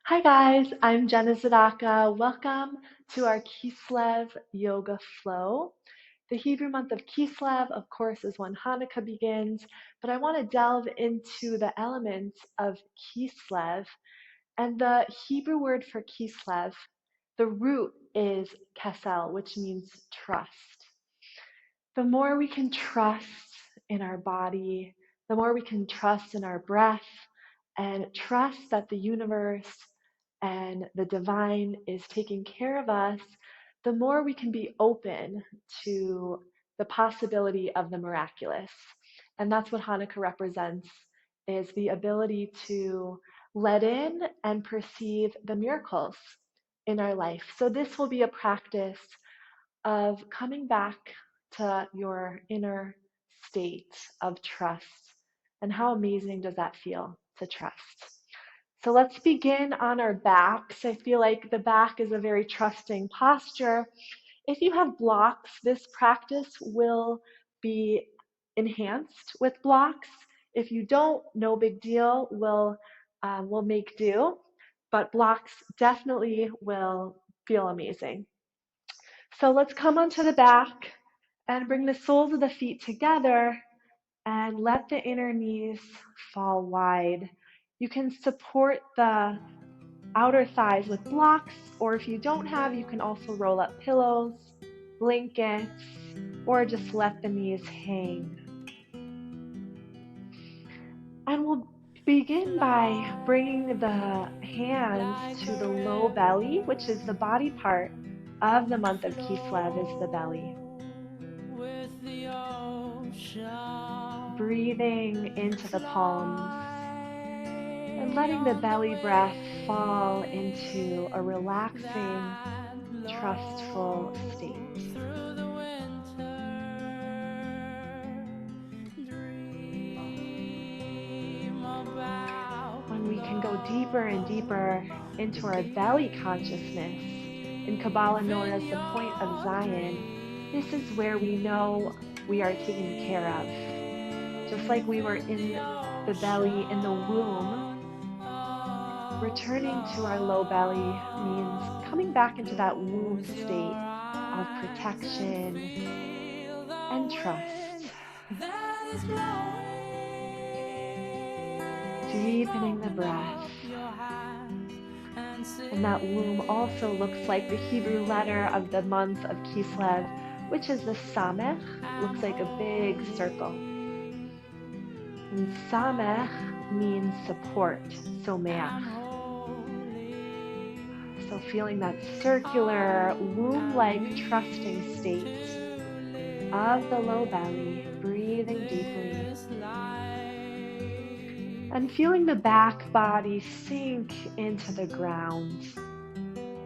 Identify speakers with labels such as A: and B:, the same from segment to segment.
A: Hi guys, I'm Jenna Zadaka. Welcome to our Kislev Yoga Flow. The Hebrew month of Kislev, of course, is when Hanukkah begins, but I want to delve into the elements of Kislev. And the Hebrew word for Kislev, the root is kesel, which means trust. The more we can trust in our body, the more we can trust in our breath, and trust that the universe and the divine is taking care of us, the more we can be open to the possibility of the miraculous. And that's what Hanukkah represents, is the ability to let in and perceive the miracles in our life. So this will be a practice of coming back to your inner state of trust. And how amazing does that feel to trust? So let's begin on our backs. I feel like the back is a very trusting posture. If you have blocks, this practice will be enhanced with blocks. If you don't, no big deal. We'll make do, but blocks definitely will feel amazing. So let's come onto the back and bring the soles of the feet together and let the inner knees fall wide. You can support the outer thighs with blocks, or if you don't have, you can also roll up pillows, blankets, or just let the knees hang. And we'll begin by bringing the hands to the low belly, which is the body part of the month of Kislev, is the belly. Breathing into the palms and letting the belly breath fall into a relaxing, trustful state. When we can go deeper and deeper into our belly consciousness, in Kabbalah known as the point of Zion, this is where we know we are taken care of. Just like we were in the belly, in the womb, returning to our low belly means coming back into that womb state of protection and trust. Deepening the breath. And that womb also looks like the Hebrew letter of the month of Kislev, which is the Samech, looks like a big circle. And Samech means support, Someach. So feeling that circular, womb-like trusting state of the low belly, breathing deeply. And feeling the back body sink into the ground.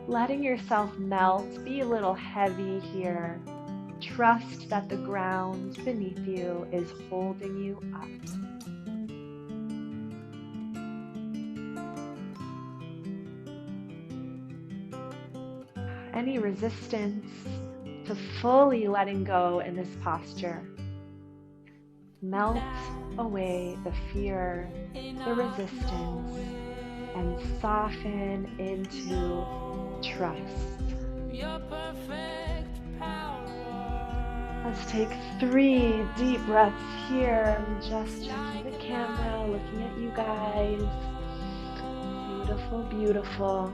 A: Letting yourself melt, be a little heavy here. Trust that the ground beneath you is holding you up. Any resistance to fully letting go in this posture. Melt away the fear, the resistance, and soften into trust. Let's take 3 deep breaths here. I'm just checking the camera, looking at you guys. Beautiful, beautiful.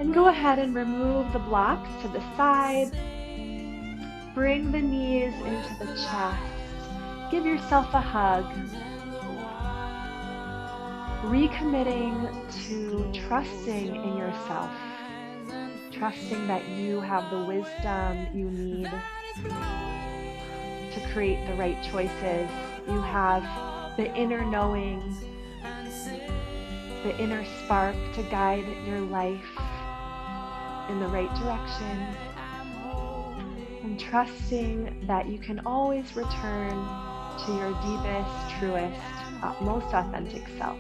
A: And go ahead and remove the blocks to the side. Bring the knees into the chest. Give yourself a hug. Recommitting to trusting in yourself. Trusting that you have the wisdom you need to create the right choices. You have the inner knowing, the inner spark to guide your life in the right direction, and trusting that you can always return to your deepest, truest, most authentic self.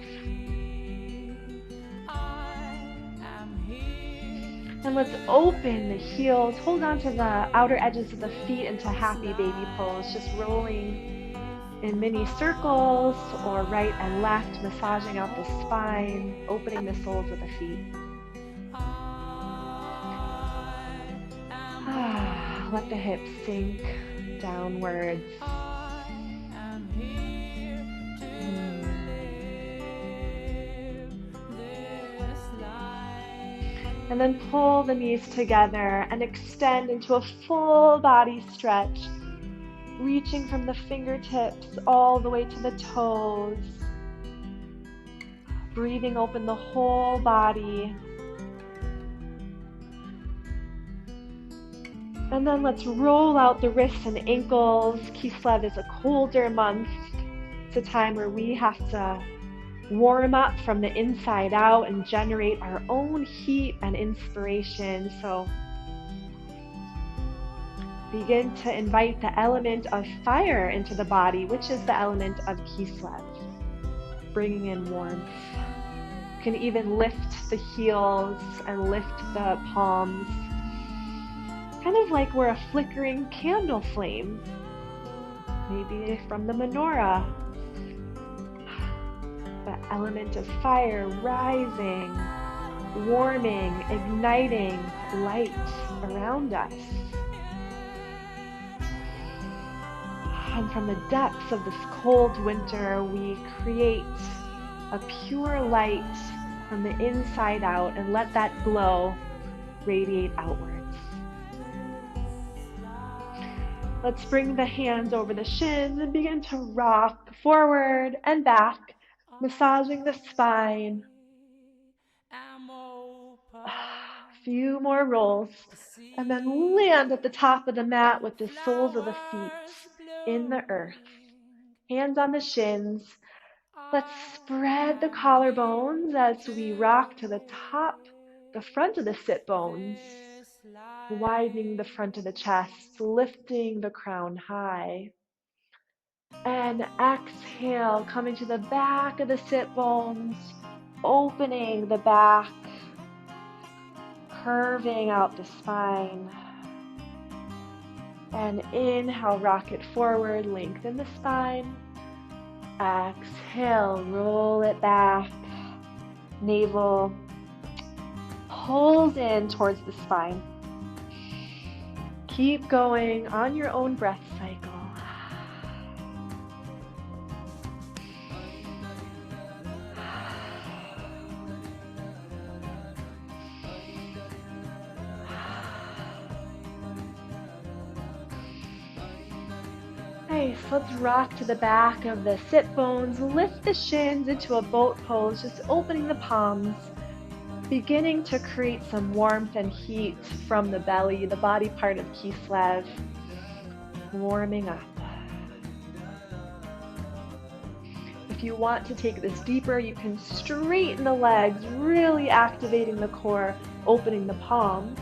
A: And let's open the heels, hold on to the outer edges of the feet into happy baby pose, just rolling in mini circles or right and left, massaging out the spine, opening the soles of the feet. Let the hips sink downwards. And then pull the knees together and extend into a full body stretch, reaching from the fingertips all the way to the toes. Breathing open the whole body. And then let's roll out the wrists and ankles. Kislev is a colder month. It's a time where we have to warm up from the inside out and generate our own heat and inspiration. So begin to invite the element of fire into the body, which is the element of Kislev, bringing in warmth. You can even lift the heels and lift the palms, kind of like we're a flickering candle flame, maybe from the menorah. The element of fire rising, warming, igniting light around us. And from the depths of this cold winter, we create a pure light from the inside out and let that glow radiate outwards. Let's bring the hands over the shins and begin to rock forward and back, massaging the spine. A few more rolls, and then land at the top of the mat with the soles of the feet in the earth. Hands on the shins. Let's spread the collarbones as we rock to the top, the front of the sit bones, widening the front of the chest, lifting the crown high. And exhale, coming to the back of the sit bones, opening the back, curving out the spine. And inhale, rock it forward, lengthen the spine. Exhale, roll it back. Navel pulls in towards the spine. Keep going on your own breath cycle. Nice, let's rock to the back of the sit bones, lift the shins into a boat pose, just opening the palms, beginning to create some warmth and heat from the belly, the body part of Kislev, warming up. If you want to take this deeper, you can straighten the legs, really activating the core, opening the palms,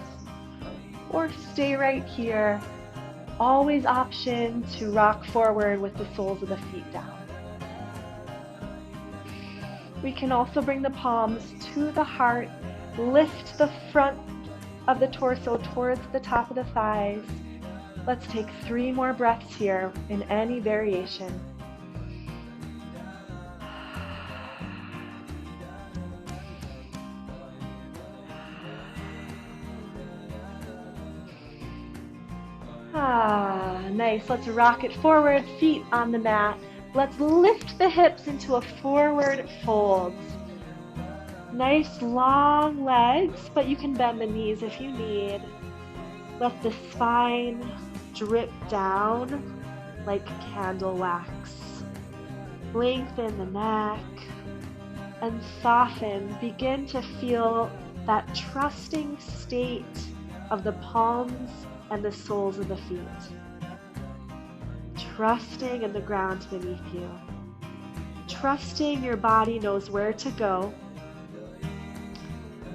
A: or stay right here. Always option to rock forward with the soles of the feet down. We can also bring the palms to the heart, lift the front of the torso towards the top of the thighs. Let's take 3 more breaths here in any variation. Nice. Let's rock it forward, feet on the mat. Let's lift the hips into a forward fold. Nice long legs, but you can bend the knees if you need. Let the spine drip down like candle wax. Lengthen the neck and soften. Begin to feel that trusting state of the palms and the soles of the feet. Trusting in the ground beneath you. Trusting your body knows where to go.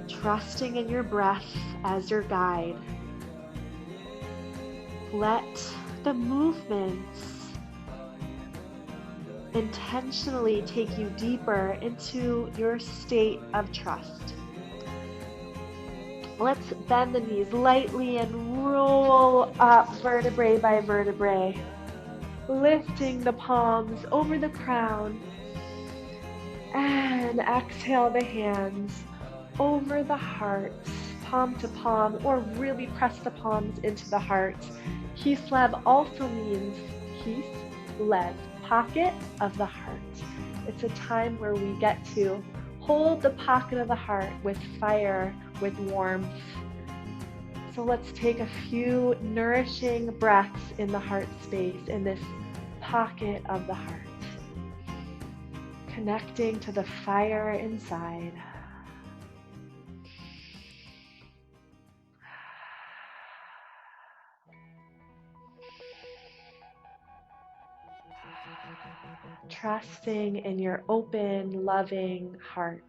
A: Trusting in your breath as your guide. Let the movements intentionally take you deeper into your state of trust. Let's bend the knees lightly and roll up vertebrae by vertebrae, lifting the palms over the crown. And exhale the hands over the heart, palm to palm, or really press the palms into the heart. Kislev also means Kislev, pocket of the heart. It's a time where we get to hold the pocket of the heart with fire, with warmth. So let's take a few nourishing breaths in the heart space, in this pocket of the heart, connecting to the fire inside. Trusting in your open, loving heart.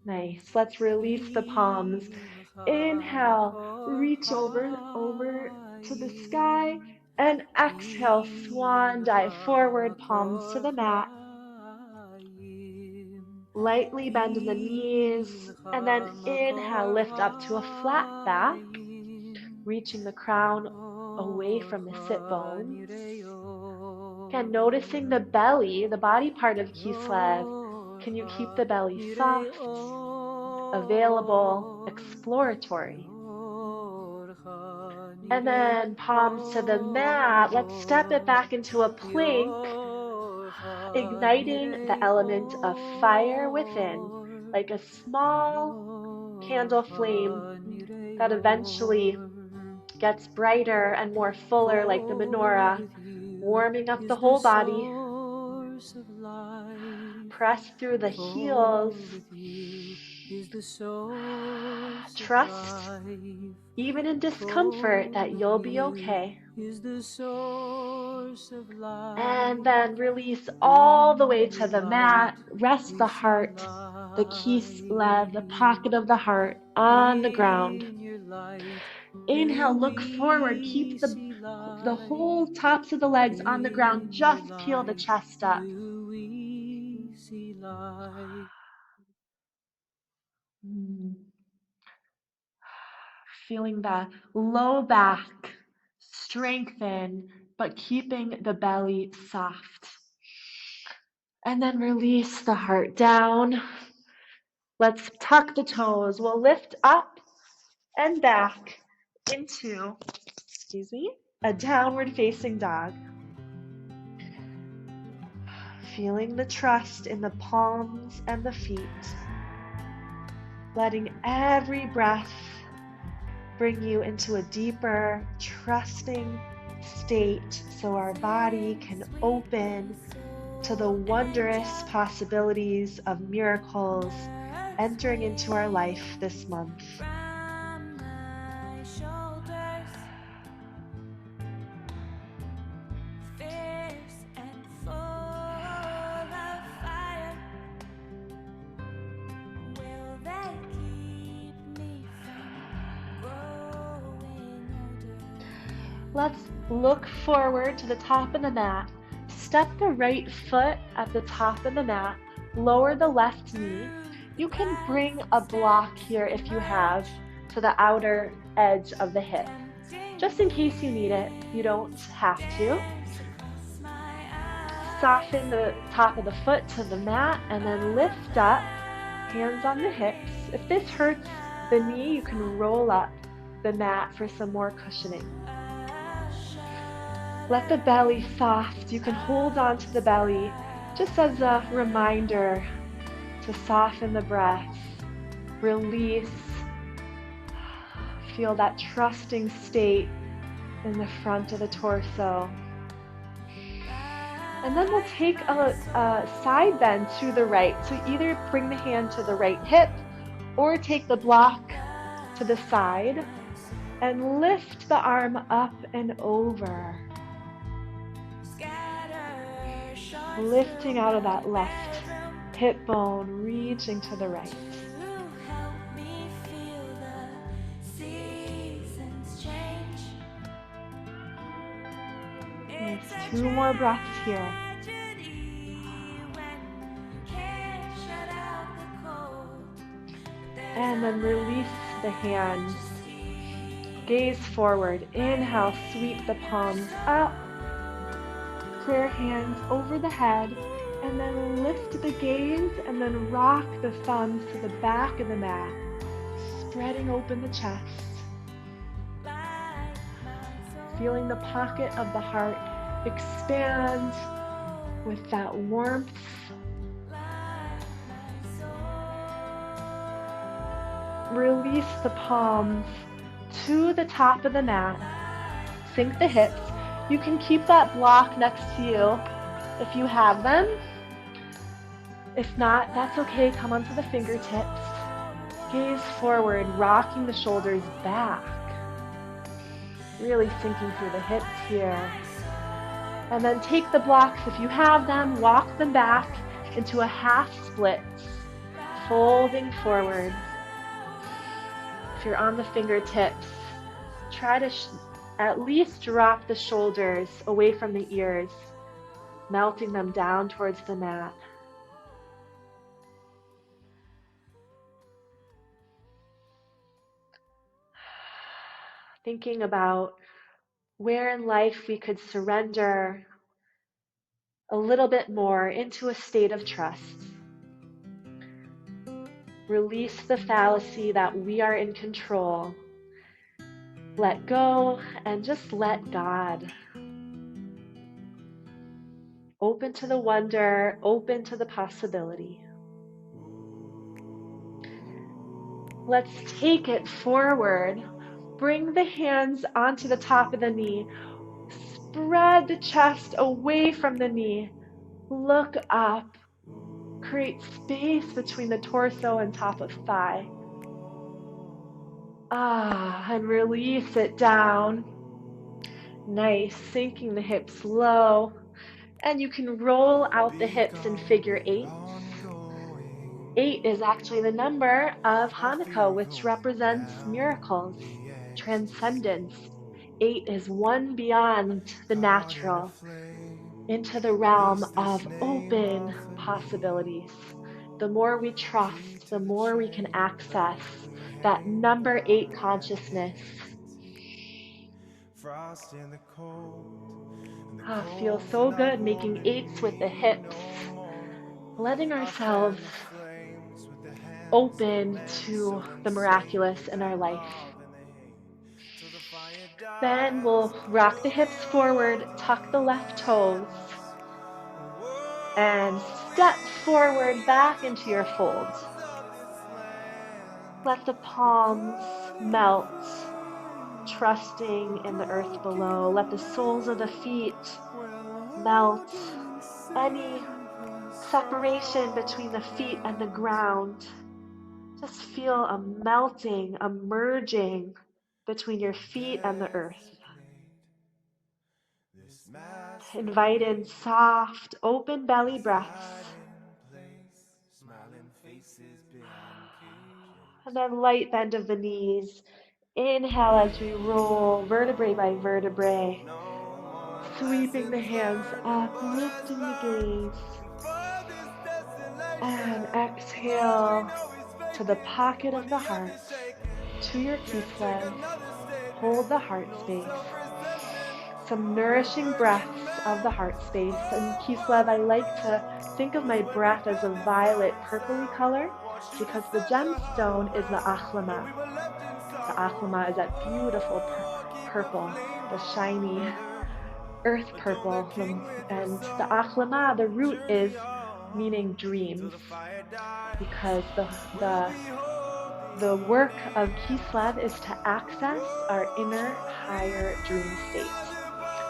A: Nice. Let's release the palms. Inhale, reach over to the sky, and exhale, swan dive forward, palms to the mat. Lightly bend the knees, and then inhale, lift up to a flat back, reaching the crown away from the sit bones. Again, noticing the belly, the body part of Kislev. Can you keep the belly soft, available, exploratory? And then palms to the mat. Let's step it back into a plank, igniting the element of fire within, like a small candle flame that eventually gets brighter and more fuller, like the menorah, warming up the whole body. Press through the heels. Trust, even in discomfort, that you'll be okay. And then release all the way to the mat. Rest the heart, the Kislev, the pocket of the heart, on the ground. Inhale, look forward. Keep the whole tops of the legs on the ground. Just peel the chest up. Feeling the low back strengthen, but keeping the belly soft. And then release the heart down. Let's tuck the toes. We'll lift up and back into, a downward facing dog. Feeling the trust in the palms and the feet. Letting every breath bring you into a deeper, trusting state so our body can open to the wondrous possibilities of miracles entering into our life this month. Let's look forward to the top of the mat. Step the right foot at the top of the mat. Lower the left knee. You can bring a block here if you have to the outer edge of the hip. Just in case you need it, you don't have to. Soften the top of the foot to the mat and then lift up, hands on the hips. If this hurts the knee, you can roll up the mat for some more cushioning. Let the belly soft. You can hold on to the belly just as a reminder to soften the breath, release, feel that trusting state in the front of the torso. And then we'll take a side bend to the right. So either bring the hand to the right hip or take the block to the side and lift the arm up and over. Lifting out of that left hip bone, reaching to the right. Nice. 2 more breaths here. And then release the hands. Gaze forward. Inhale, sweep the palms up. Prayer hands over the head. And then lift the gaze and then rock the thumbs to the back of the mat, spreading open the chest. Feeling the pocket of the heart expand with that warmth. Release the palms to the top of the mat. Sink the hips. You can keep that block next to you if you have them. If not, that's okay. Come onto the fingertips. Gaze forward, rocking the shoulders back. Really sinking through the hips here. And then take the blocks, if you have them, walk them back into a half split, folding forward. If you're on the fingertips, try to at least drop the shoulders away from the ears, melting them down towards the mat. Thinking about where in life we could surrender a little bit more into a state of trust. Release the fallacy that we are in control. Let go and just let God. Open to the wonder, open to the possibility. Let's take it forward. Bring the hands onto the top of the knee. Spread the chest away from the knee. Look up. Create space between the torso and top of thigh. And release it down. Nice, sinking the hips low. And you can roll out the hips in figure 8. 8 is actually the number of Hanukkah, which represents miracles, transcendence. 8 is one beyond the natural, into the realm of open possibilities. The more we trust, the more we can access that number 8 consciousness. Feels so good making 8s with the hips, letting ourselves open to the miraculous in our life. Then we'll rock the hips forward, tuck the left toes, and step forward back into your fold. Let the palms melt, trusting in the earth below. Let the soles of the feet melt. Any separation between the feet and the ground, just feel a melting, a merging between your feet and the earth. Invite in soft, open belly breaths. And then light bend of the knees. Inhale as we roll vertebrae by vertebrae. Sweeping the hands up, lifting the gaze. And exhale to the pocket of the heart, to your Kislev. Hold the heart space. Some nourishing breaths of the heart space. And Kislev, I like to think of my breath as a violet purpley color because the gemstone is the achlama. The achlama is that beautiful purple, the shiny earth purple. And the achlama, the root is meaning dreams, because the work of Kislev is to access our inner higher dream state.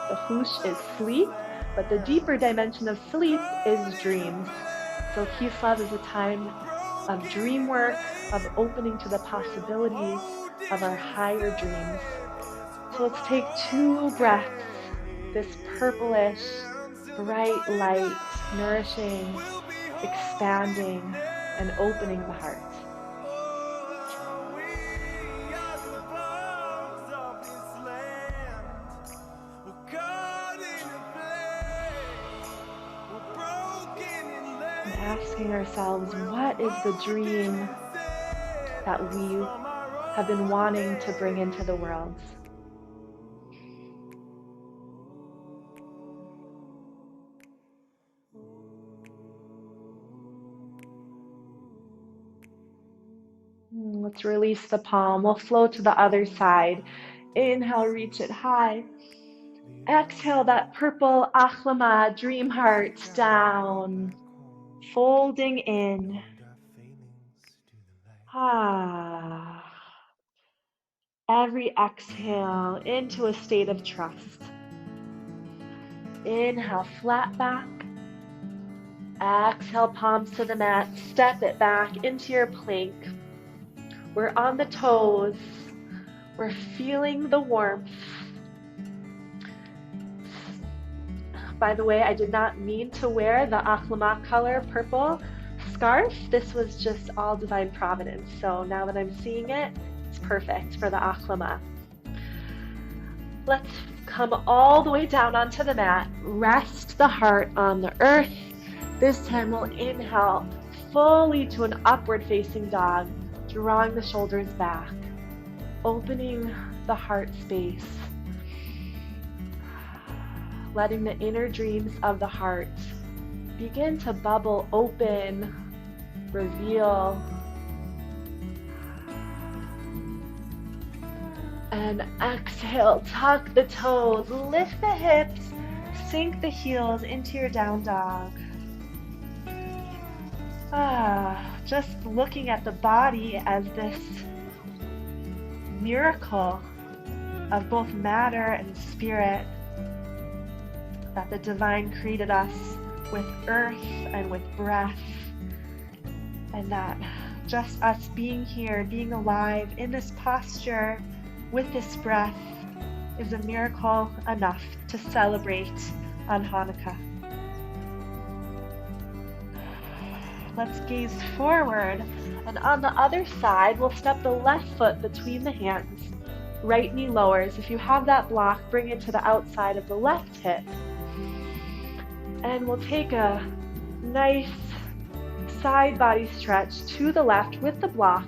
A: The hush is sleep, but the deeper dimension of sleep is dreams. So Kislev is a time of dream work, of opening to the possibilities of our higher dreams. So let's take 2 breaths, this purplish, bright light, nourishing, expanding, and opening the heart. And asking ourselves, what is the dream that we have been wanting to bring into the world. Let's release the palm. We'll flow to the other side. Inhale, reach it high. Exhale, that purple achlama, dream heart down, folding in. Every exhale into a state of trust. Inhale, flat back. Exhale, palms to the mat. Step it back into your plank. We're on the toes. We're feeling the warmth. By the way, I did not mean to wear the achlama color purple scarf. This was just all divine providence. So now that I'm seeing it, it's perfect for the achlama. Let's come all the way down onto the mat. Rest the heart on the earth. This time we'll inhale fully to an upward facing dog, drawing the shoulders back, opening the heart space, letting the inner dreams of the heart begin to bubble open, reveal, and exhale, tuck the toes, lift the hips, sink the heels into your down dog. Just looking at the body as this miracle of both matter and spirit, that the divine created us with earth and with breath, and that just us being here, being alive in this posture with this breath is a miracle enough to celebrate on Hanukkah. Let's gaze forward, and on the other side, we'll step the left foot between the hands. Right knee lowers. If you have that block, bring it to the outside of the left hip. And we'll take a nice side body stretch to the left with the block,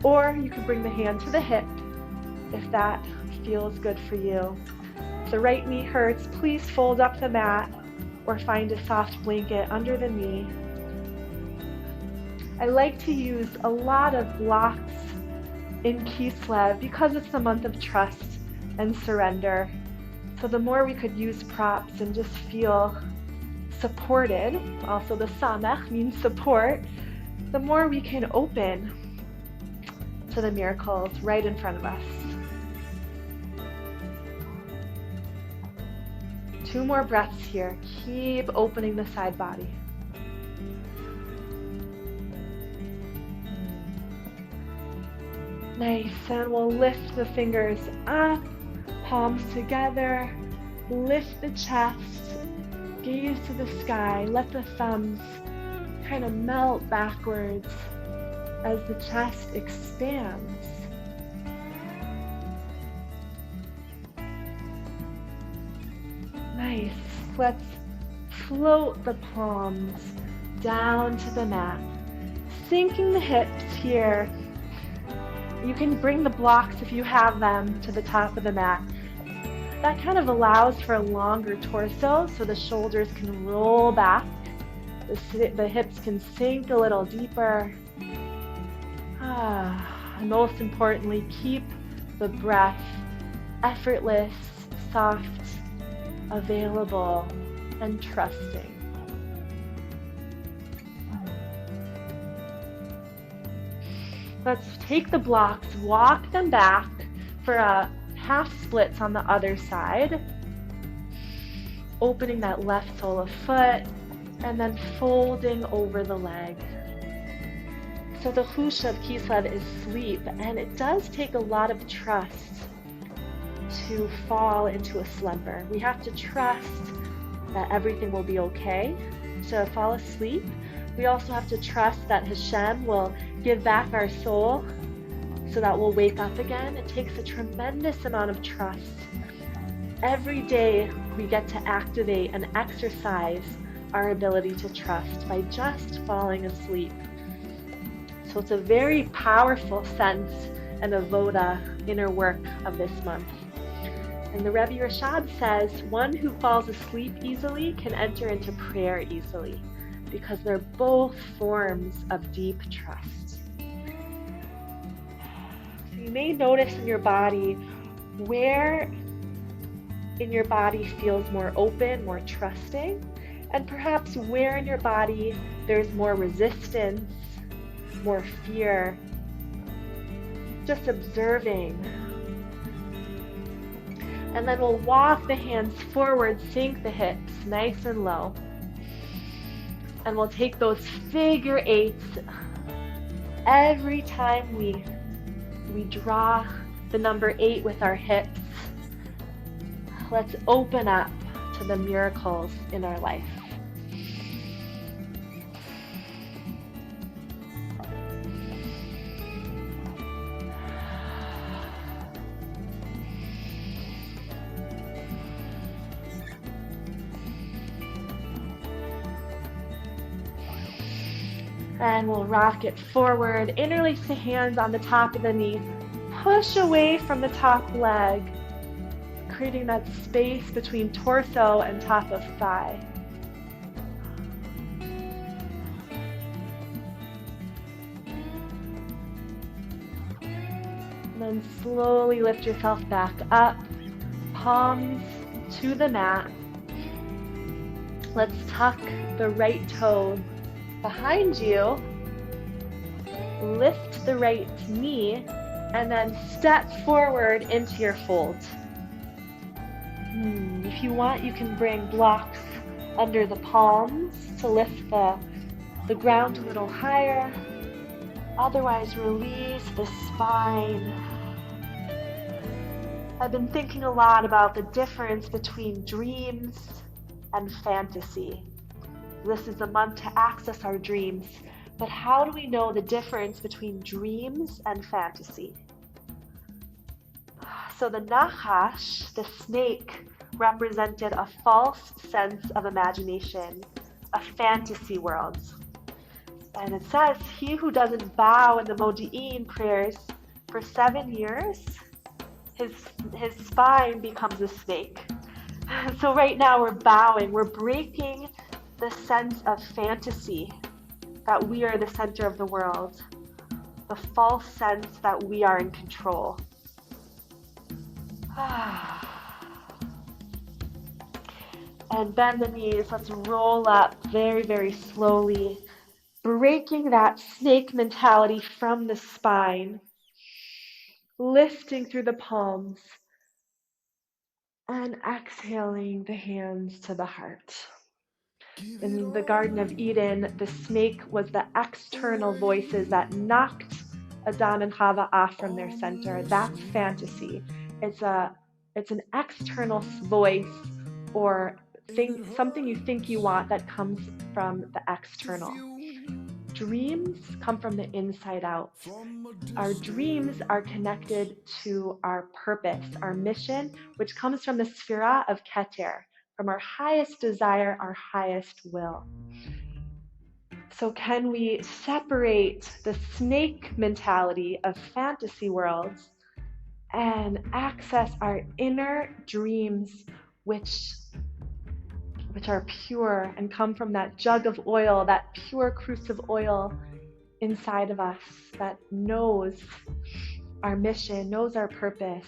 A: or you can bring the hand to the hip if that feels good for you. If the right knee hurts, please fold up the mat or find a soft blanket under the knee. I like to use a lot of blocks in Kislev because it's the month of trust and surrender. So the more we could use props and just feel supported, also the samech means support, the more we can open to the miracles right in front of us. 2 more breaths here. Keep opening the side body. Nice, and we'll lift the fingers up, palms together, lift the chest, gaze to the sky, let the thumbs kind of melt backwards as the chest expands. Nice, let's float the palms down to the mat, sinking the hips here. You can bring the blocks, if you have them, to the top of the mat. That kind of allows for a longer torso, so the shoulders can roll back, the hips can sink a little deeper. And most importantly, keep the breath effortless, soft, available, and trusting. Let's take the blocks, walk them back for a half splits on the other side, opening that left sole of foot, and then folding over the leg. So the hush of Kislev is sleep, and it does take a lot of trust to fall into a slumber. We have to trust that everything will be okay to fall asleep. We also have to trust that Hashem will give back our soul so that we'll wake up again. It takes a tremendous amount of trust. Every day we get to activate and exercise our ability to trust by just falling asleep. So So it's a very powerful sense and avoda inner work of this month. And the Rebbe Rashad says, one who falls asleep easily can enter into prayer easily, because they're both forms of deep trust. So you may notice in your body where in your body feels more open, more trusting, and perhaps where in your body there's more resistance, more fear. Just observing. And then we'll walk the hands forward, sink the hips nice and low. And we'll take those figure eights every time we draw the number 8 with our hips. Let's open up to the miracles in our life. And we'll rock it forward. Interlace the hands on the top of the knee. Push away from the top leg, creating that space between torso and top of thigh. And then slowly lift yourself back up, palms to the mat. Let's tuck the right toe behind you, lift the right knee, and then step forward into your fold. If you want, you can bring blocks under the palms to lift the ground a little higher. Otherwise, release the spine. I've been thinking a lot about the difference between dreams and fantasy. This is a month to access our dreams, but how do we know the difference between dreams and fantasy? So the Nachash, the snake, represented a false sense of imagination, a fantasy world. And it says, he who doesn't bow in the Modi'in prayers for 7 years, his spine becomes a snake. So right now we're bowing, we're breaking the sense of fantasy that we are the center of the world, the false sense that we are in control. And bend the knees. Let's roll up very, very slowly, breaking that snake mentality from the spine, lifting through the palms, and exhaling the hands to the heart. In the Garden of Eden, the snake was the external voices that knocked Adam and Chava off from their center. That's fantasy. It's an external voice or something you think you want that comes from the external. Dreams come from the inside out. Our dreams are connected to our purpose, our mission, which comes from the Sphira of Keter, from our highest desire, our highest will. So can we separate the snake mentality of fantasy worlds and access our inner dreams, which are pure and come from that jug of oil, that pure cruse of oil inside of us that knows our mission, knows our purpose.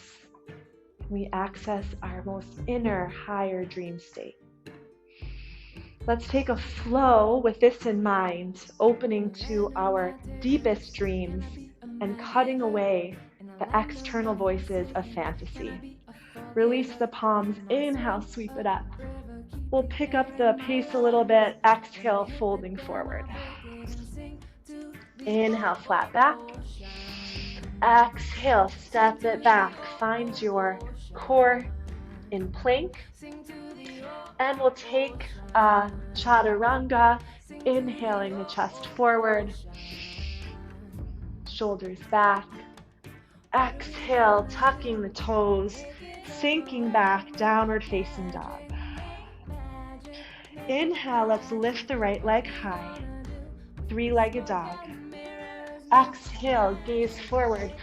A: We access our most inner, higher dream state. Let's take a flow with this in mind, opening to our deepest dreams and cutting away the external voices of fantasy. Release the palms, inhale, sweep it up. We'll pick up the pace a little bit, exhale, folding forward. Inhale, flat back. Exhale, step it back. Find your core in plank. And we'll take chaturanga, inhaling the chest forward, shoulders back. Exhale, tucking the toes, sinking back, downward facing dog. Inhale, let's lift the right leg high, 3-legged dog. Exhale, gaze forward.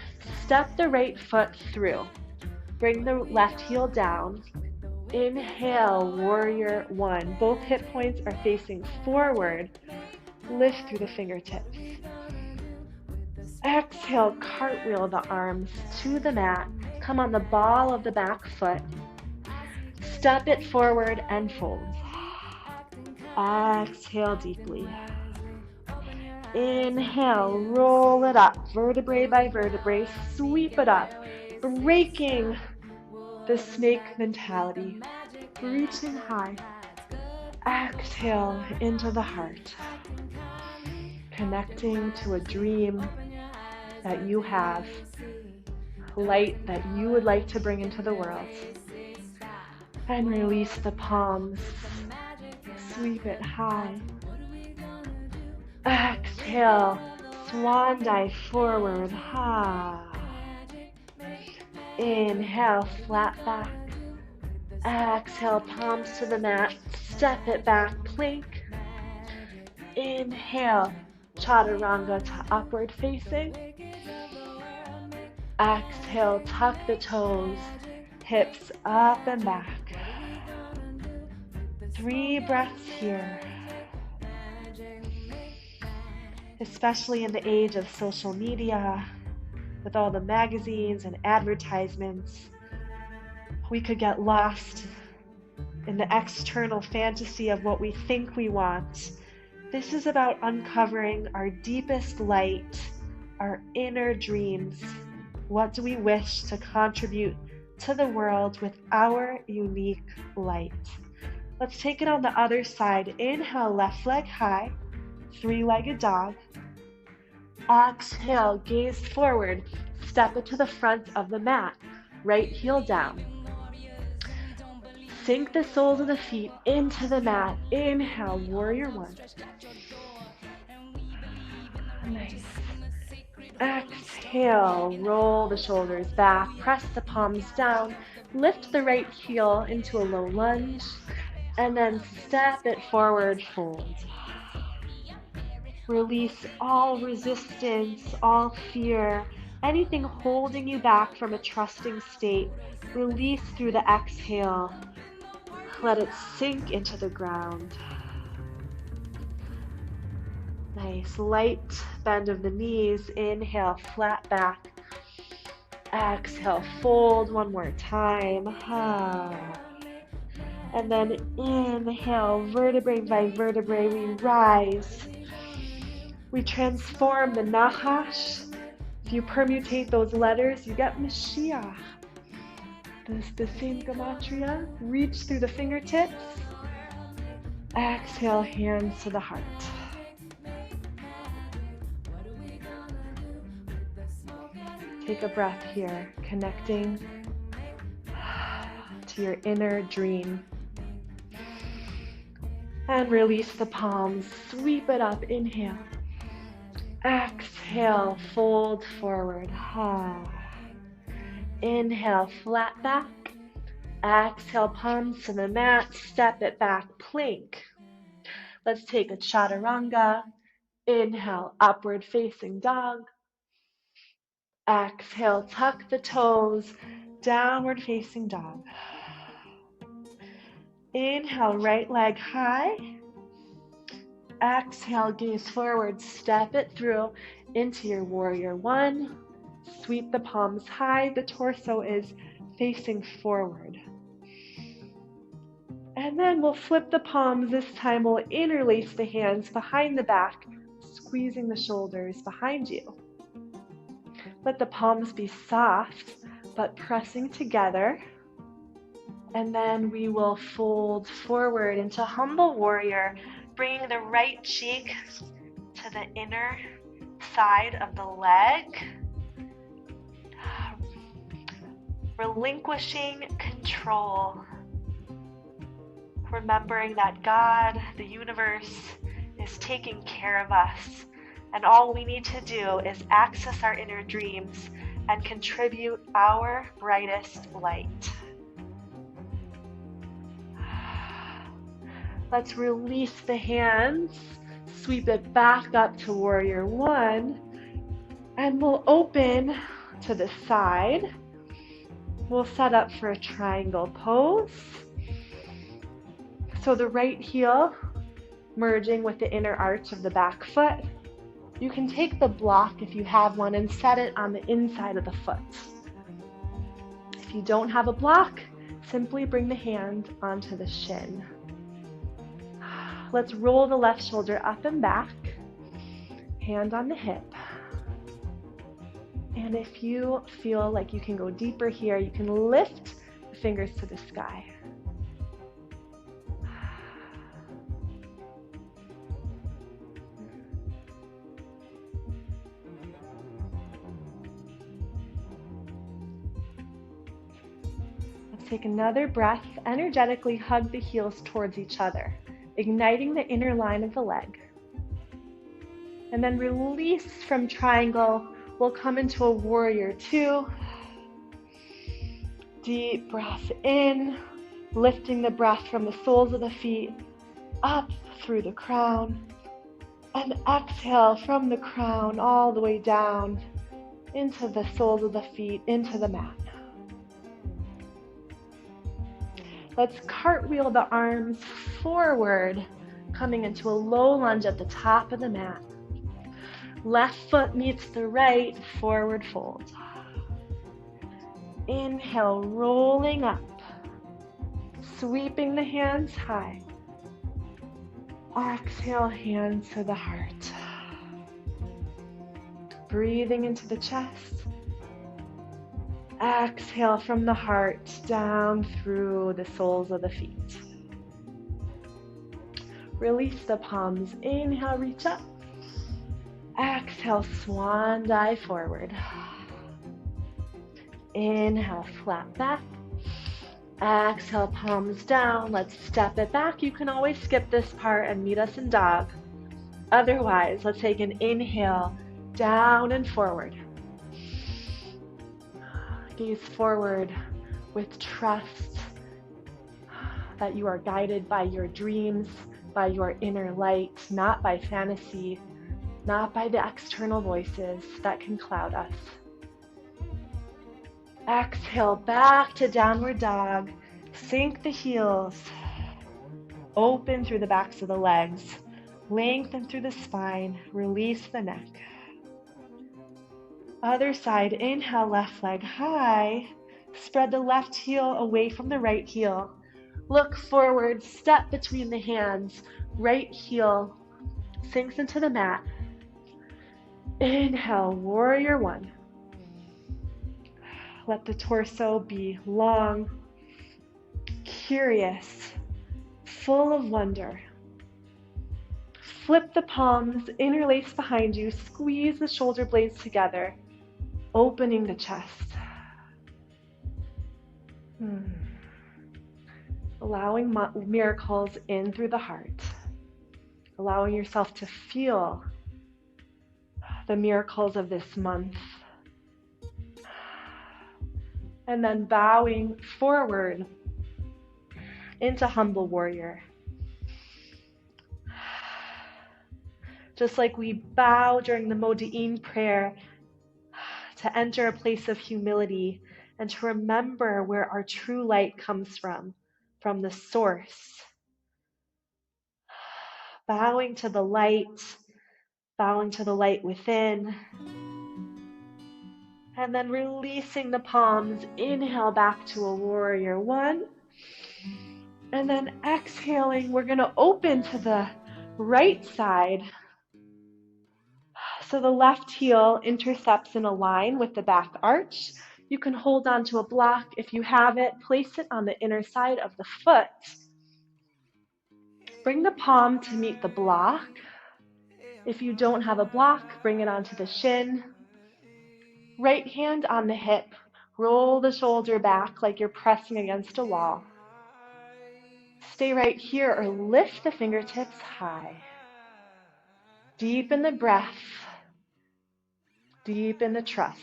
A: Step the right foot through. Bring the left heel down. Inhale, warrior one. Both hip points are facing forward. Lift through the fingertips. Exhale, cartwheel the arms to the mat. Come on the ball of the back foot. Step it forward and fold. Exhale deeply. Inhale, roll it up, vertebrae by vertebrae, sweep it up, breaking the snake mentality, reaching high. Exhale into the heart, connecting to a dream that you have, light that you would like to bring into the world. And release the palms, sweep it high. Exhale, swan dive forward, Inhale, flat back. Exhale, palms to the mat, step it back, plank. Inhale, chaturanga to upward facing. Exhale, tuck the toes, hips up and back. 3 breaths here. Especially in the age of social media, with all the magazines and advertisements, we could get lost in the external fantasy of what we think we want. This is about uncovering our deepest light, our inner dreams. What do we wish to contribute to the world with our unique light? Let's take it on the other side. Inhale, left leg high, 3-legged dog. Exhale, gaze forward, step it to the front of the mat, right heel down. Sink the soles of the feet into the mat. Inhale, warrior one. Nice. Exhale, roll the shoulders back, press the palms down, lift the right heel into a low lunge, and then step it forward, fold. Release all resistance, all fear, anything holding you back from a trusting state. Release through the exhale. Let it sink into the ground. Nice, light bend of the knees. Inhale, flat back. Exhale, fold one more time. And then inhale, vertebrae by vertebrae, we rise. We transform the Nachash. If you permutate those letters, you get Mashiach. This is the same gematria. Reach through the fingertips. Exhale, hands to the heart. Take a breath here, connecting to your inner dream. And release the palms, sweep it up, inhale. Exhale, fold forward. Inhale, flat back. Exhale, palms to the mat, step it back, plank. Let's take a chaturanga. Inhale, upward facing dog. Exhale, tuck the toes, downward facing dog. Inhale, right leg high. Exhale, gaze forward, step it through into your warrior one. Sweep the palms high, the torso is facing forward. And then we'll flip the palms. This time we'll interlace the hands behind the back, squeezing the shoulders behind you. Let the palms be soft, but pressing together. And then we will fold forward into humble warrior, bringing the right cheek to the inner side of the leg. Relinquishing control. Remembering that God, the universe, is taking care of us. And all we need to do is access our inner dreams and contribute our brightest light. Let's release the hands, sweep it back up to warrior one. And we'll open to the side. We'll set up for a triangle pose. So the right heel merging with the inner arch of the back foot. You can take the block if you have one and set it on the inside of the foot. If you don't have a block, simply bring the hand onto the shin. Let's roll the left shoulder up and back, hand on the hip. And if you feel like you can go deeper here, you can lift the fingers to the sky. Let's take another breath. Energetically hug the heels towards each other, igniting the inner line of the leg. And then release from triangle. We'll come into a warrior two. Deep breath in, lifting the breath from the soles of the feet up through the crown. And exhale from the crown all the way down into the soles of the feet, into the mat. Let's cartwheel the arms forward, coming into a low lunge at the top of the mat. Left foot meets the right, forward fold. Inhale, rolling up, sweeping the hands high. Exhale, hands to the heart. Breathing into the chest. Exhale from the heart down through the soles of the feet. Release the palms. Inhale, reach up. Exhale, swan dive forward. Inhale, flat back. Exhale, palms down. Let's step it back. You can always skip this part and meet us in dog. Otherwise, let's take an inhale, down and forward. Gaze forward with trust that you are guided by your dreams, by your inner light, not by fantasy, not by the external voices that can cloud us. Exhale, back to downward dog. Sink the heels. Open through the backs of the legs. Lengthen through the spine. Release the neck. Other side, inhale, left leg high. Spread the left heel away from the right heel. Look forward, step between the hands. Right heel sinks into the mat. Inhale, warrior one. Let the torso be long, curious, full of wonder. Flip the palms, interlace behind you, squeeze the shoulder blades together, opening the chest. Allowing miracles in through the heart. Allowing yourself to feel the miracles of this month. And then bowing forward into humble warrior. Just like we bow during the Modi'in prayer to enter a place of humility and to remember where our true light comes from the source. Bowing to the light within. And then releasing the palms, inhale back to a warrior one. And then exhaling, we're gonna open to the right side. So the left heel intercepts in a line with the back arch. You can hold on to a block if you have it. Place it on the inner side of the foot. Bring the palm to meet the block. If you don't have a block, bring it onto the shin. Right hand on the hip. Roll the shoulder back like you're pressing against a wall. Stay right here or lift the fingertips high. Deepen the breath. Deepen the trust.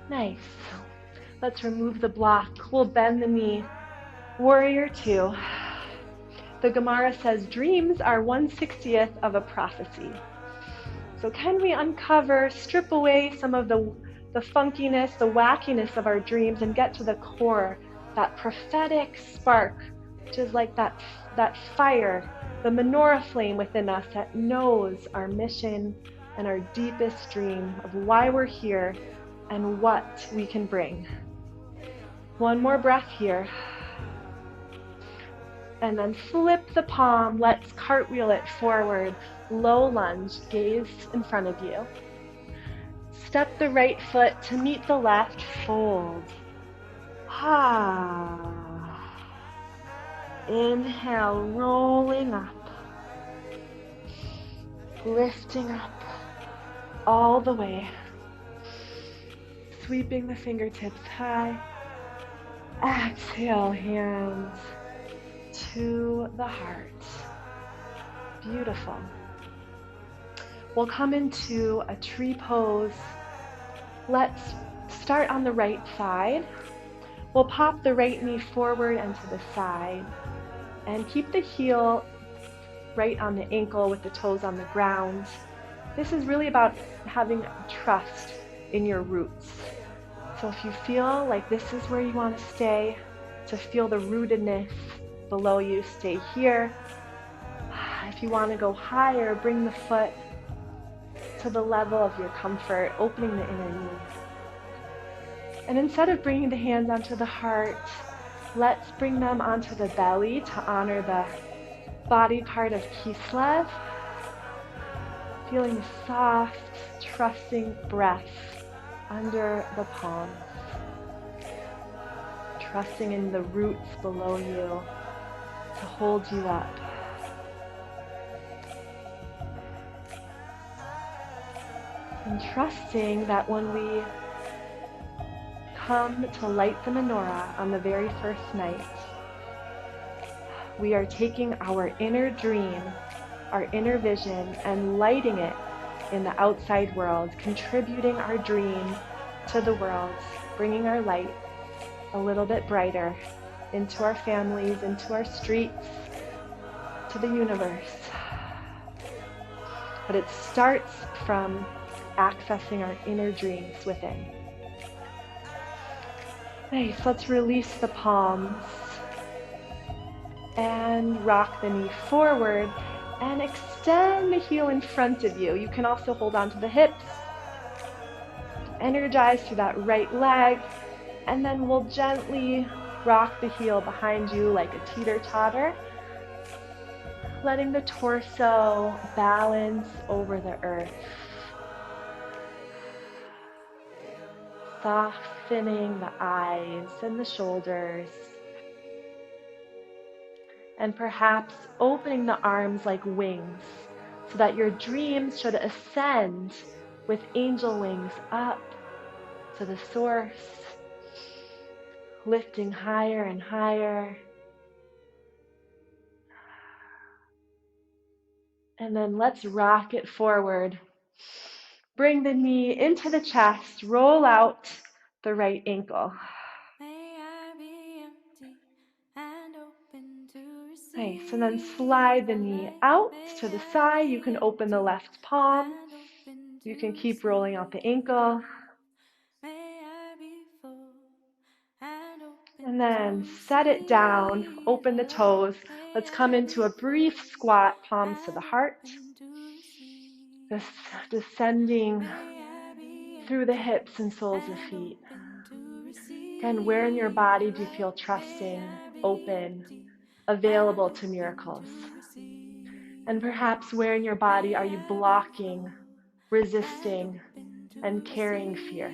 A: Nice. Let's remove the block. We'll bend the knee. Warrior two. The Gemara says dreams are 1/60th of a prophecy. So can we uncover, strip away some of the funkiness, the wackiness of our dreams and get to the core, that prophetic spark, which is like that fire, the menorah flame within us that knows our mission and our deepest dream of why we're here and what we can bring. One more breath here. And then flip the palm. Let's cartwheel it forward. Low lunge, gaze in front of you. Step the right foot to meet the left, fold. Inhale, rolling up. Lifting up all the way. Sweeping the fingertips high. Exhale, hands to the heart. Beautiful. We'll come into a tree pose. Let's start on the right side. We'll pop the right knee forward and to the side and keep the heel right on the ankle with the toes on the ground. This is really about having trust in your roots. So if you feel like this is where you want to stay, to feel the rootedness below you, stay here. If you want to go higher, bring the foot to the level of your comfort, opening the inner knee. And instead of bringing the hands onto the heart, let's bring them onto the belly to honor the body part of Kislev. Feeling the soft, trusting breath under the palms. Trusting in the roots below you to hold you up. And trusting that when we come to light the menorah on the very first night, we are taking our inner dream, our inner vision, and lighting it in the outside world, contributing our dream to the world, bringing our light a little bit brighter into our families, into our streets, to the universe. But it starts from accessing our inner dreams within. Nice, let's release the palms and rock the knee forward and extend the heel in front of you. You can also hold on to the hips, energize through that right leg, and then we'll gently rock the heel behind you like a teeter-totter, letting the torso balance over the earth. Softening the eyes and the shoulders. And perhaps opening the arms like wings so that your dreams should ascend with angel wings up to the source, lifting higher and higher. And then let's rock it forward. Bring the knee into the chest, roll out the right ankle. Nice, and then slide the knee out to the side. You can open the left palm. You can keep rolling out the ankle. And then set it down, open the toes. Let's come into a brief squat, palms to the heart. Just descending through the hips and soles of feet. Again, where in your body do you feel trusting, open, available to miracles? And perhaps where in your body are you blocking, resisting, and carrying fear?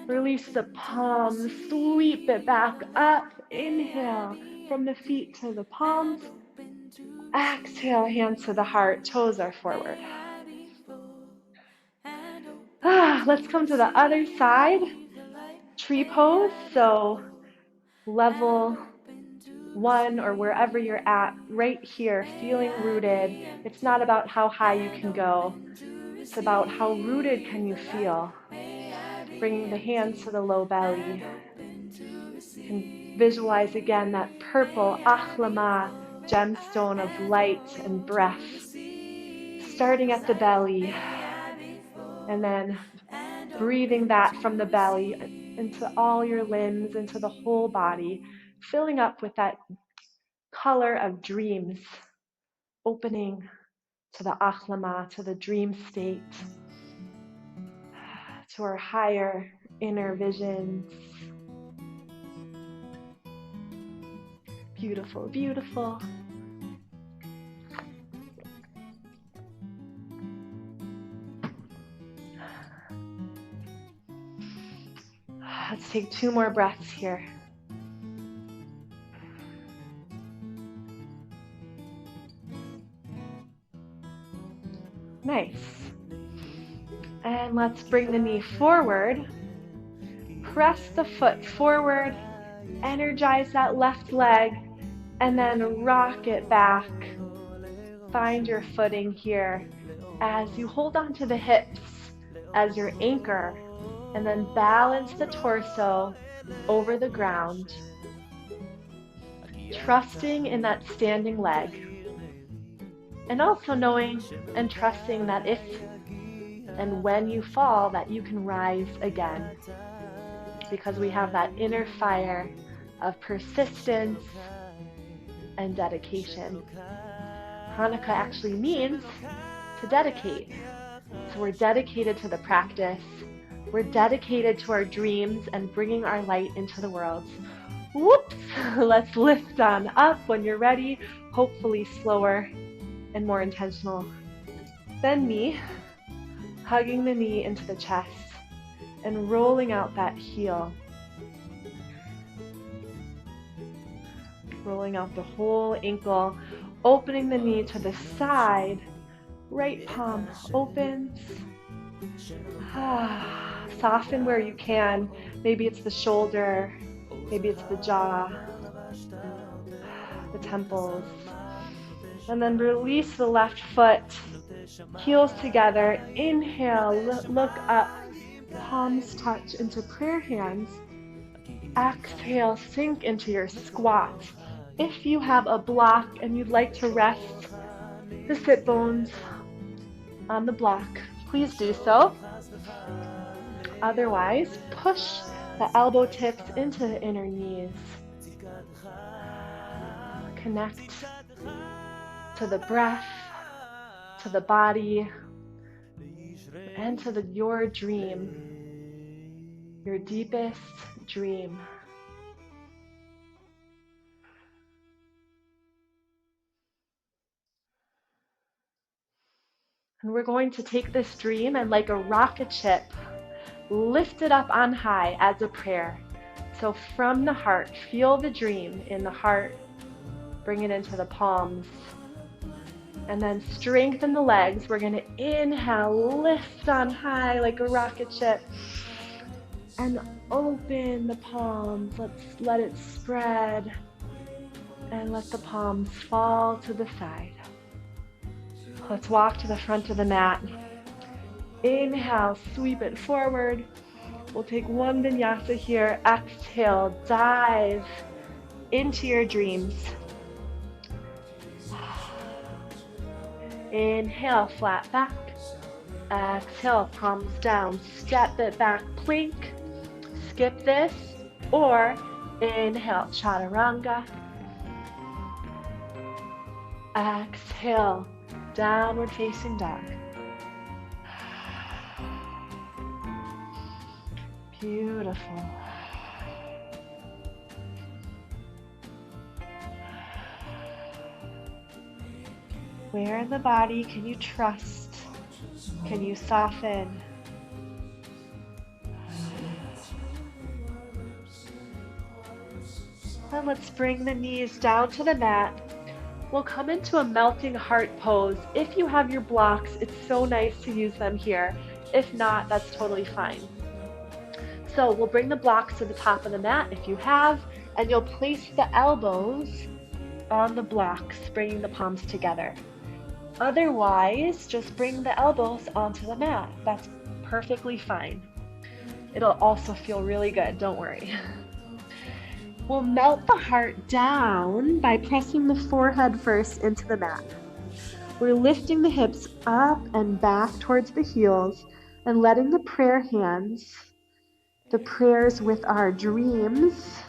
A: Release the palms, sweep it back up. Inhale from the feet to the palms. Exhale, hands to the heart, toes are forward. Let's come to the other side. Tree pose, so level one or wherever you're at, right here, feeling rooted. It's not about how high you can go. It's about how rooted can you feel. Bringing the hands to the low belly. You can visualize again that purple Achlama gemstone of light and breath, starting at the belly, and then breathing that from the belly into all your limbs, into the whole body, filling up with that color of dreams, opening to the Achlama, to the dream state, to our higher inner visions. Beautiful, beautiful. Let's take 2 more breaths here. Nice. And let's bring the knee forward. Press the foot forward. Energize that left leg. And then rock it back. Find your footing here as you hold on to the hips as your anchor. And then balance the torso over the ground. Trusting in that standing leg. And also knowing and trusting that if and when you fall, that you can rise again. Because we have that inner fire of persistence and dedication. Hanukkah actually means to dedicate. So we're dedicated to the practice. We're dedicated to our dreams and bringing our light into the world. Whoops! Let's lift on up when you're ready, hopefully slower and more intentional. Bend knee, hugging the knee into the chest and rolling out that heel. Rolling out the whole ankle, opening the knee to the side. Right palm opens. Soften where you can. Maybe it's the shoulder, maybe it's the jaw, the temples. And then release the left foot, heels together. Inhale, look up, palms touch into prayer hands. Exhale, sink into your squat. If you have a block and you'd like to rest the sit bones on the block, please do so. Otherwise, push the elbow tips into the inner knees. Connect to the breath, to the body, and to your dream, your deepest dream. And we're going to take this dream and, like a rocket ship, lift it up on high as a prayer. So from the heart, feel the dream in the heart, bring it into the palms, and then strengthen the legs. We're going to inhale, lift on high like a rocket ship, and open the palms. Let's let it spread, and let the palms fall to the side. Let's walk to the front of the mat. Inhale, sweep it forward. We'll take 1 vinyasa here. Exhale, dive into your dreams. Inhale, flat back. Exhale, palms down. Step it back, plank. Skip this. Or inhale, chaturanga. Exhale, downward facing dog. Beautiful. Where in the body can you trust? Can you soften? And let's bring the knees down to the mat. We'll come into a melting heart pose. If you have your blocks, it's so nice to use them here. If not, that's totally fine. So we'll bring the blocks to the top of the mat if you have, And you'll place the elbows on the blocks, bringing the palms together. Otherwise, just bring the elbows onto the mat. That's perfectly fine. It'll also feel really good, don't worry. We'll melt the heart down by pressing the forehead first into the mat. We're lifting the hips up and back towards the heels and letting the prayer hands, the prayers with our dreams,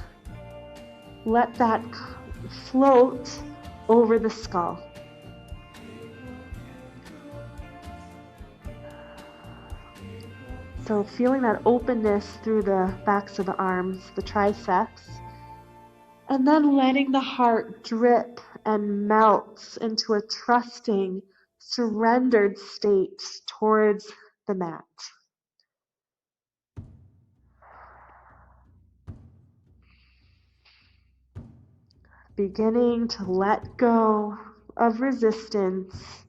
A: let that float over the skull. So feeling that openness through the backs of the arms, the triceps, and then letting the heart drip and melt into a trusting, surrendered state towards the mat. Beginning to let go of resistance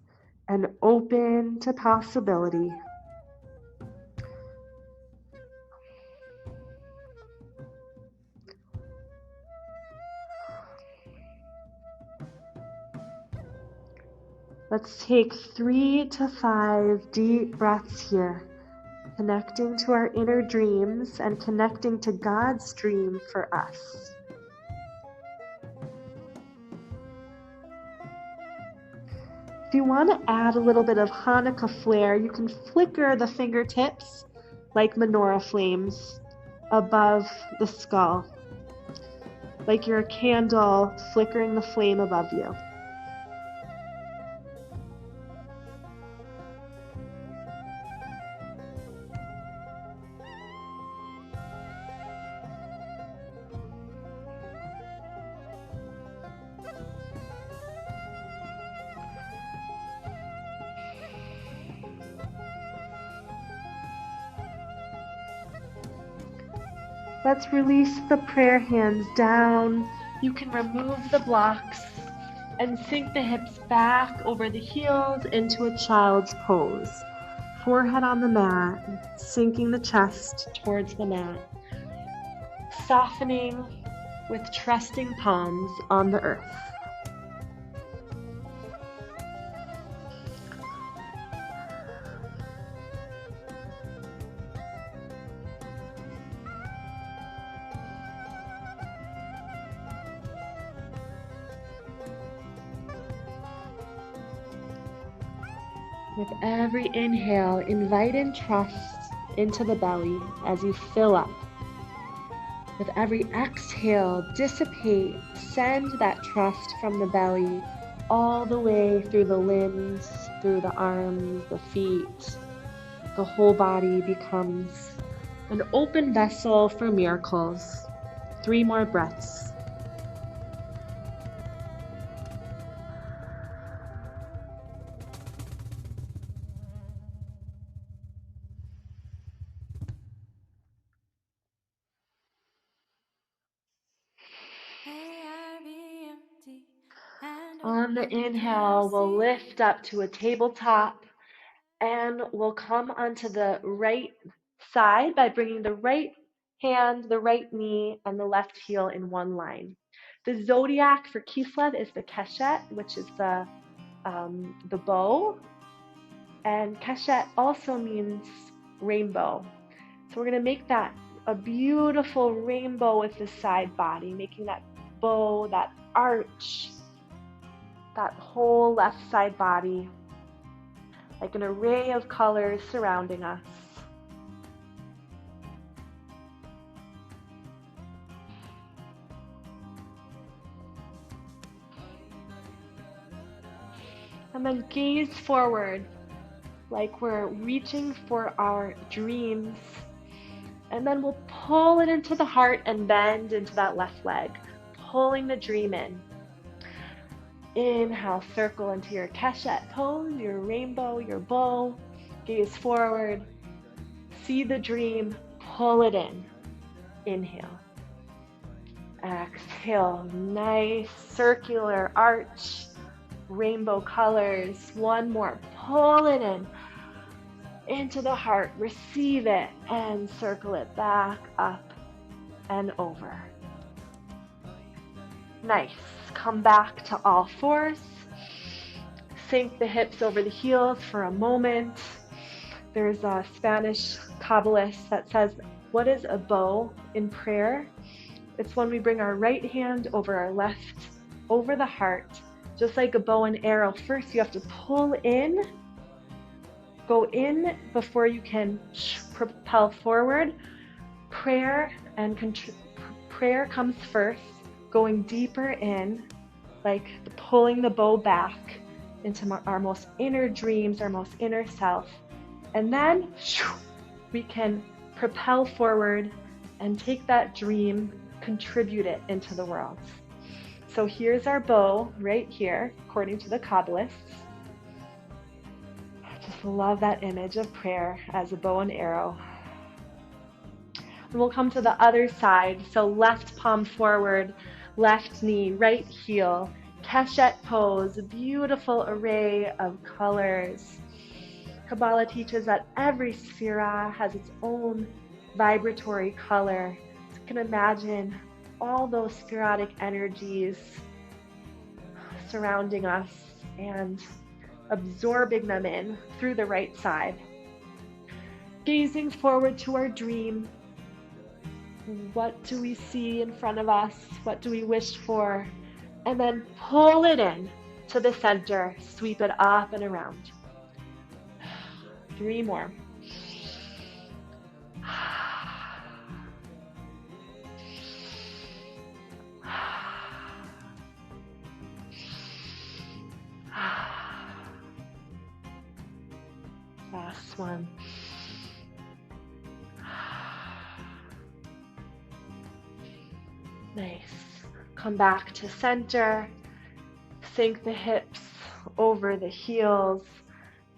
A: and open to possibility. Let's take 3 to 5 deep breaths here, connecting to our inner dreams and connecting to God's dream for us. If you want to add a little bit of Hanukkah flair, you can flicker the fingertips like menorah flames above the skull, like you're a candle flickering the flame above you. Let's release the prayer hands down. You can remove the blocks and sink the hips back over the heels into a child's pose. Forehead on the mat, sinking the chest towards the mat. Softening with trusting palms on the earth. With every inhale, invite in trust into the belly as you fill up. With every exhale, dissipate, send that trust from the belly all the way through the limbs, through the arms, the feet. The whole body becomes an open vessel for miracles. 3 more breaths. On the inhale, we'll lift up to a tabletop and we'll come onto the right side by bringing the right hand, the right knee, and the left heel in one line. The zodiac for Kislev is the keshet, which is the bow, and keshet also means rainbow. So we're going to make that a beautiful rainbow with the side body, making that bow, that arch, that whole left side body, like an array of colors surrounding us. And then gaze forward, like we're reaching for our dreams. And then we'll pull it into the heart and bend into that left leg, pulling the dream in. Inhale, circle into your keshet pose, your rainbow, your bow. Gaze forward. See the dream, pull it in. Inhale. Exhale, nice circular arch, rainbow colors. One more, pull it in into the heart, receive it, and circle it back, up, and over. Nice. Come back to all fours. Sink the hips over the heels for a moment. There's a Spanish Kabbalist that says, what is a bow in prayer? It's when we bring our right hand over our left, over the heart, just like a bow and arrow. First, you have to pull in, go in before you can propel forward. Prayer comes first, going deeper in, like pulling the bow back into our most inner dreams, our most inner self. And then we can propel forward and take that dream, contribute it into the world. So here's our bow right here, according to the Kabbalists. I just love that image of prayer as a bow and arrow. And we'll come to the other side. So left palm forward, left knee, right heel, Keshet pose, a beautiful array of colors. Kabbalah teaches that every sphera has its own vibratory color. So you can imagine all those spheritic energies surrounding us and absorbing them in through the right side. Gazing forward to our dream. What do we see in front of us? What do we wish for? And then pull it in to the center, sweep it up and around. 3 more. Last one. Nice. Come back to center. Sink the hips over the heels.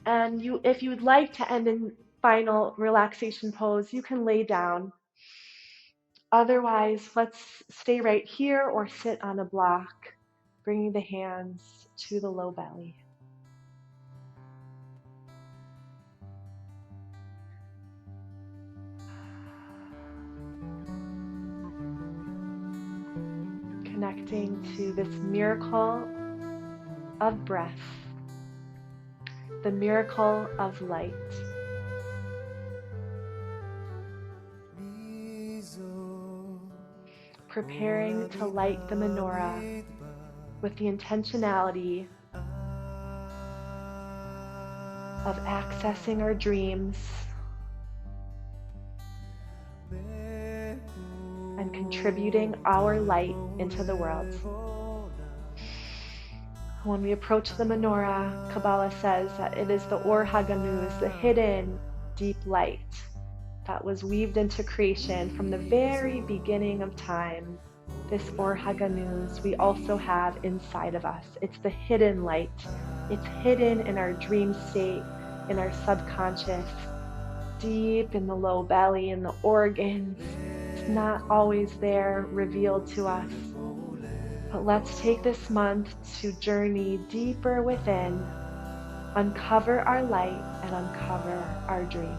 A: And if you would like to end in final relaxation pose, you can lay down. Otherwise, let's stay right here or sit on a block, bringing the hands to the low belly. Connecting to this miracle of breath, the miracle of light. Preparing to light the menorah with the intentionality of accessing our dreams and contributing our light into the world. When we approach the menorah, Kabbalah says that it is the Or HaGanuz, the hidden deep light that was weaved into creation from the very beginning of time. This Or HaGanuz we also have inside of us. It's the hidden light. It's hidden in our dream state, in our subconscious, deep in the low belly, in the organs. It's not always there revealed to us. But let's take this month to journey deeper within, uncover our light, and uncover our dreams.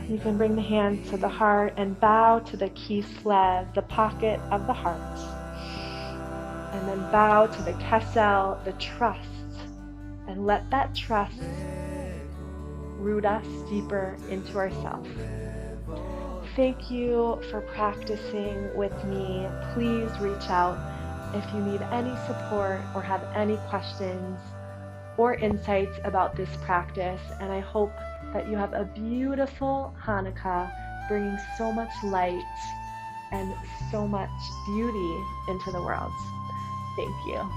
A: You can bring the hands to the heart and bow to the Kislev, the pocket of the heart. And then bow to the Kesel, the trust. And let that trust root us deeper into ourselves. Thank you for practicing with me. Please reach out if you need any support or have any questions or insights about this practice. And I hope that you have a beautiful Hanukkah, bringing so much light and so much beauty into the world. Thank you.